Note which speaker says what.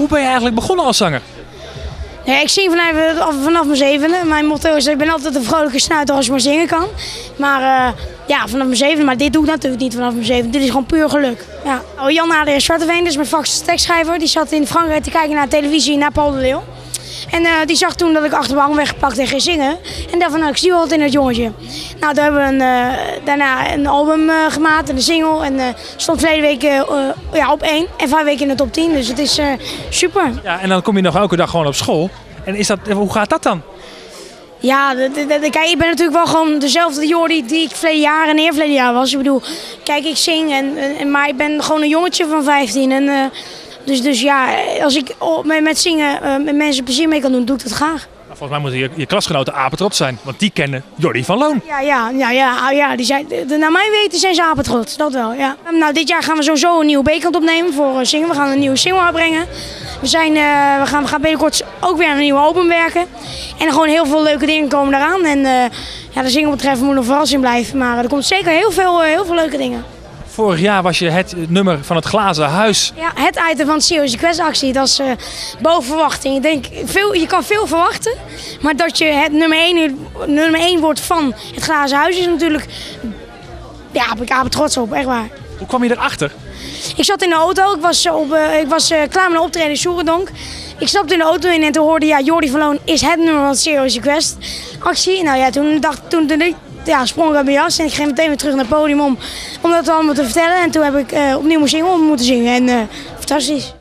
Speaker 1: Hoe ben je eigenlijk begonnen als zanger?
Speaker 2: Nee, ik zing vanaf mijn 7e. Mijn motto is, ik ben altijd een vrolijke snuiter als je maar zingen kan. Maar ja, vanaf mijn 7e. Maar dit doe ik natuurlijk niet vanaf mijn 7e. Dit is gewoon puur geluk. Ja. Jan Adriaan Zwarteveen, dat is mijn vaste tekstschrijver. Die zat in Frankrijk te kijken naar televisie, naar Paul de Leeuw. En die zag toen dat ik achter de bank weggepakt en ging zingen. En dacht van, nou, ik zie wel wat in het jongetje. Nou, toen hebben we daarna een album gemaakt en een single. En stond verleden week op 1 en 5 weken in de top 10. Dus het is super.
Speaker 1: Ja, en dan kom je nog elke dag gewoon op school. En hoe gaat dat dan?
Speaker 2: Ja, kijk, ik ben natuurlijk wel gewoon dezelfde Jordi die ik verleden jaar en eerverleden jaar was. Ik bedoel, kijk, ik zing, maar ik ben gewoon een jongetje van 15. En, dus ja, als ik met zingen met mensen plezier mee kan doen, doe ik dat graag.
Speaker 1: Volgens mij moeten je klasgenoten apetrots zijn, want die kennen Jordi van Loon.
Speaker 2: Ja, die zijn, naar mijn weten zijn ze apetrots, dat wel, ja. Nou, dit jaar gaan we sowieso een nieuwe B-kant opnemen voor zingen. We gaan een nieuwe single uitbrengen. We gaan binnenkort ook weer aan een nieuw album werken. En er gewoon heel veel leuke dingen komen eraan. En ja, de single betreft moet nog verrassing blijven, maar er komt zeker heel veel leuke dingen.
Speaker 1: Vorig jaar was je het nummer van het glazen huis.
Speaker 2: Ja, het item van de Serious Request actie, dat is boven verwachting. Ik denk, je kan veel verwachten, maar dat je het nummer 1 wordt van het glazen huis is natuurlijk, ja, ben ik trots op, echt waar.
Speaker 1: Hoe kwam je erachter?
Speaker 2: Ik zat in de auto, ik was klaar met een optreden in Soerendonk. Ik stapte in de auto in en toen hoorde, ja, Jordi van Loon is het nummer van de Serious Request actie. Nou ja, toen sprong ik uit mijn jas en ik ging meteen weer terug naar het podium om dat allemaal te vertellen. En toen heb ik opnieuw mijn single moeten zingen en fantastisch.